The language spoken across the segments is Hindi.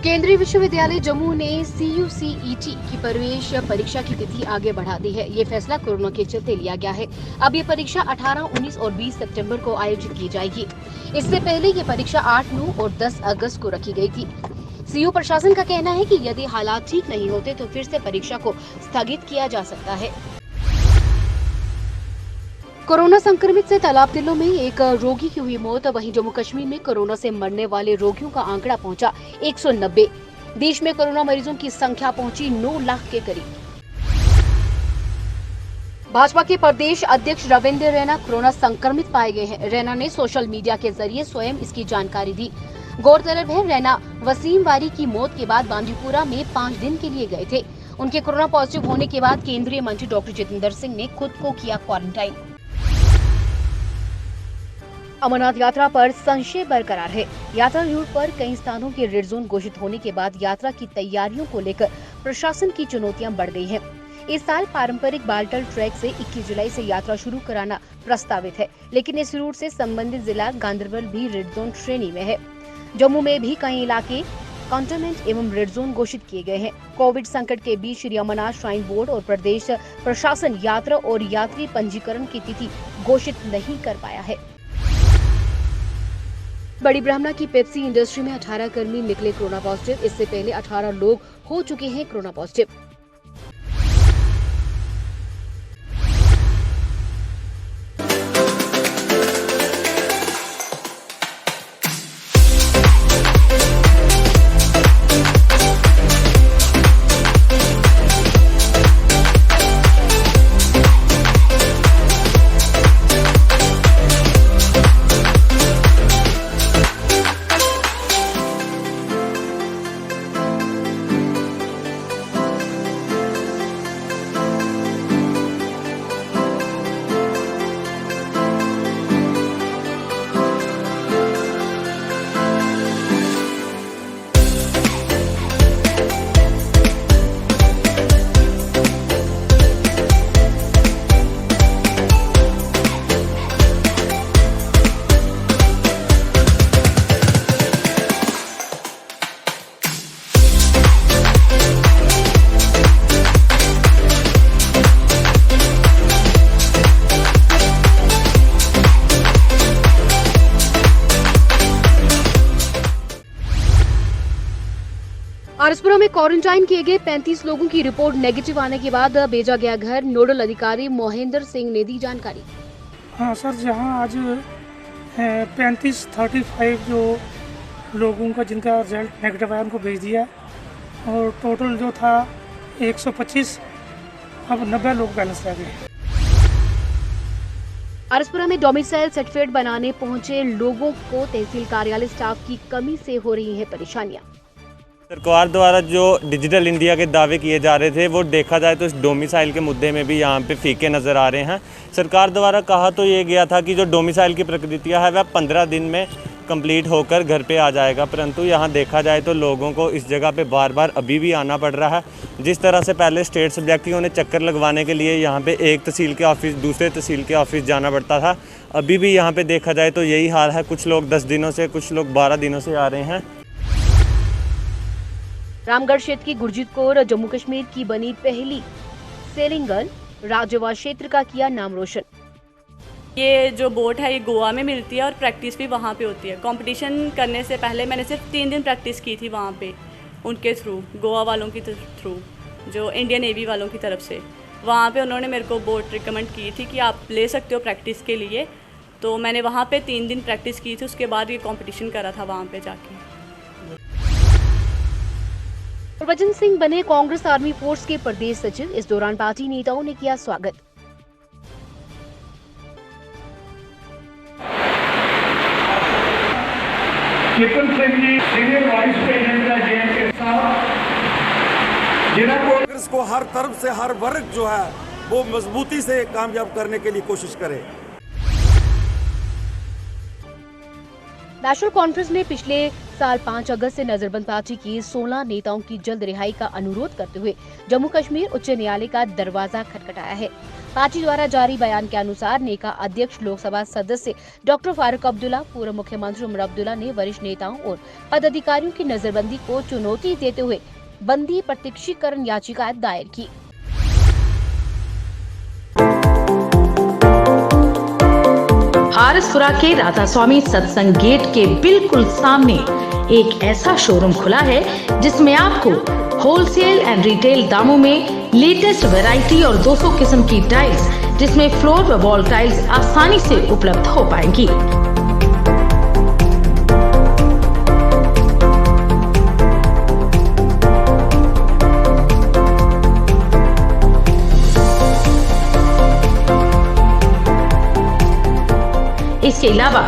केंद्रीय विश्वविद्यालय जम्मू ने CUCET की प्रवेश परीक्षा की तिथि आगे बढ़ा दी है। ये फैसला कोरोना के चलते लिया गया है। अब ये परीक्षा 18, 19 और 20 सितंबर को आयोजित की जाएगी। इससे पहले ये परीक्षा 8, 9 और 10 अगस्त को रखी गई थी। CU प्रशासन का कहना है कि यदि हालात ठीक नहीं होते तो फिर से परीक्षा को स्थगित किया जा सकता है। कोरोना संक्रमित से तालाब तिल्लो में एक रोगी की हुई मौत। वहीं जम्मू कश्मीर में कोरोना से मरने वाले रोगियों का आंकड़ा पहुंचा 190। देश में कोरोना मरीजों की संख्या पहुंची 9 लाख के करीब। भाजपा के प्रदेश अध्यक्ष रविंद्र रैना कोरोना संक्रमित पाए गए हैं। रैना ने सोशल मीडिया के जरिए स्वयं इसकी जानकारी दी। गौरतलब है, रैना वसीम वारी की मौत के बाद बांदीपुरा में 5 दिन के लिए गए थे। उनके कोरोना पॉजिटिव होने के बाद केंद्रीय मंत्री डॉक्टर जितेंद्र सिंह ने खुद को किया क्वारंटाइन। अमरनाथ यात्रा पर संशय बरकरार है। यात्रा रूट पर कई स्थानों के रेड जोन घोषित होने के बाद यात्रा की तैयारियों को लेकर प्रशासन की चुनौतियां बढ़ गई हैं। इस साल पारंपरिक बाल्टल ट्रैक से 21 जुलाई से यात्रा शुरू कराना प्रस्तावित है, लेकिन इस रूट से संबंधित जिला गांधरबल भी रेड जोन श्रेणी में है। जम्मू में भी कई इलाके कंटेनमेंट एवं रेड जोन घोषित किए गए हैं। कोविड संकट के बीच श्री अमरनाथ श्राइन बोर्ड और प्रदेश प्रशासन यात्रा और यात्री पंजीकरण की तिथि घोषित नहीं कर पाया है। बड़ी ब्राह्मणा की पेप्सी इंडस्ट्री में 18 कर्मी निकले कोरोना पॉजिटिव। इससे पहले 18 लोग हो चुके हैं कोरोना पॉजिटिव। आरएसपुरा में क्वारंटाइन किए गए 35 लोगों की रिपोर्ट नेगेटिव आने के बाद भेजा गया घर। नोडल अधिकारी मोहिंदर सिंह ने दी जानकारी। हाँ सर, जहाँ आज 35 जो लोगों का जिनका रिजल्ट नेगेटिव आया उनको भेज दिया और टोटल जो था 125, अब 90 लोग बैलेंस रह गए। आरएसपुरा में डोमिसाइल सर्टिफिकेट बनाने पहुंचे लोगों को तहसील कार्यालय स्टाफ की कमी से हो रही है परेशानियां। सरकार द्वारा जो डिजिटल इंडिया के दावे किए जा रहे थे वो देखा जाए तो इस डोमिसाइल के मुद्दे में भी यहाँ पे फीके नज़र आ रहे हैं। सरकार द्वारा कहा तो ये गया था कि जो डोमिसाइल की प्रक्रिया है वह 15 दिन में कंप्लीट होकर घर पे आ जाएगा, परंतु यहाँ देखा जाए तो लोगों को इस जगह पे बार बार अभी भी आना पड़ रहा है। जिस तरह से पहले स्टेट सब्जेक्टिवों ने चक्कर लगवाने के लिए यहाँ पे एक तहसील के ऑफिस दूसरे तहसील के ऑफिस जाना पड़ता था, अभी भी यहाँ पे देखा जाए तो यही हाल है। कुछ लोग 10 दिनों से, कुछ लोग 12 दिनों से आ रहे हैं। रामगढ़ क्षेत्र की गुरजीत कौर जम्मू कश्मीर की बनी पहली सेलिंग गर्ल, राज्यवार क्षेत्र का किया नाम रोशन। ये जो बोट है ये गोवा में मिलती है और प्रैक्टिस भी वहाँ पे होती है। कंपटीशन करने से पहले मैंने सिर्फ 3 दिन प्रैक्टिस की थी वहाँ पे, उनके थ्रू, गोवा वालों की थ्रू, जो इंडियन नेवी वालों की तरफ से। वहाँ पे उन्होंने मेरे को बोट रिकमेंड की थी कि आप ले सकते हो प्रैक्टिस के लिए, तो मैंने वहाँ पे 3 दिन प्रैक्टिस की थी। उसके बाद ये कॉम्पिटिशन करा था वहाँ पर जाके। गुरबचन सिंह बने कांग्रेस आर्मी फोर्स के प्रदेश सचिव। इस दौरान पार्टी नेताओं ने किया स्वागत। Chicken Singh ji senior vice president है जेएम के साथ, जिन्हें कांग्रेस को हर तरफ से हर वर्ग जो है वो मजबूती से कामयाब करने के लिए कोशिश करे। नेशनल कॉन्फ्रेंस में पिछले साल 5 अगस्त से नजरबंद पार्टी की 16 नेताओं की जल्द रिहाई का अनुरोध करते हुए जम्मू कश्मीर उच्च न्यायालय का दरवाजा खटखटाया है। पार्टी द्वारा जारी बयान के अनुसार नेका अध्यक्ष लोकसभा सदस्य डॉक्टर फारूक अब्दुल्ला, पूर्व मुख्यमंत्री उमर अब्दुल्ला ने वरिष्ठ नेताओं और पदाधिकारियों की नजरबंदी को चुनौती देते हुए बंदी प्रत्यक्षीकरण याचिका दायर की। आरएसपुरा के राधा स्वामी सत्संग गेट के बिल्कुल सामने एक ऐसा शोरूम खुला है जिसमें आपको होलसेल एंड रिटेल दामों में लेटेस्ट वैरायटी और 200 किस्म की टाइल्स जिसमें फ्लोर व वॉल टाइल्स आसानी से उपलब्ध हो पाएंगी। इसके अलावा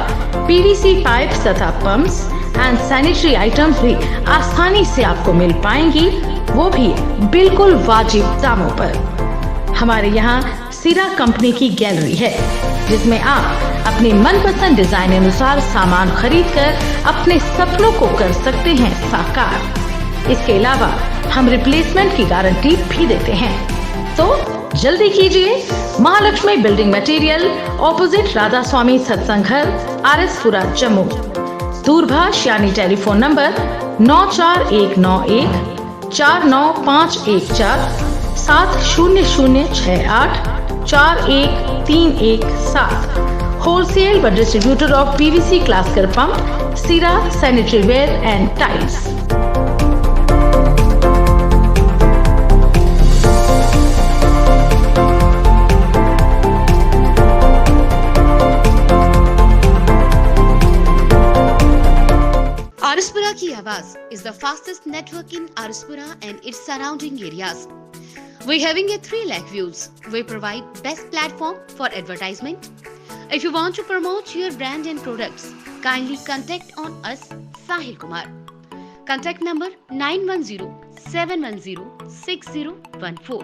पीवीसी पाइप तथा पंप्स एंड सैनिटरी आइटम्स भी आसानी से आपको मिल पाएंगी, वो भी बिल्कुल वाजिब दामों पर। हमारे यहाँ सिरा कंपनी की गैलरी है जिसमें आप अपने मनपसंद डिजाइन अनुसार सामान खरीदकर अपने सपनों को कर सकते हैं साकार। इसके अलावा हम रिप्लेसमेंट की गारंटी भी देते हैं, तो जल्दी कीजिए। Mahalakshmi building material, opposite Radha Swami Satsang Ghar, RS Pura, Jammu. दूरभाष यानी टेलीफोन नंबर 94191 49514 70068 41317। होलसेल व डिस्ट्रीब्यूटर ऑफ पीवीसी क्लास्कर पंप, सिरा sanitary ware and tiles. Arispura Ki Awaaz is the fastest network in Arispura and its surrounding areas. We're having a 3 lakh views. We provide best platform for advertisement. If you want to promote your brand and products, kindly contact on us, Sahil Kumar. Contact number 910 710 6014.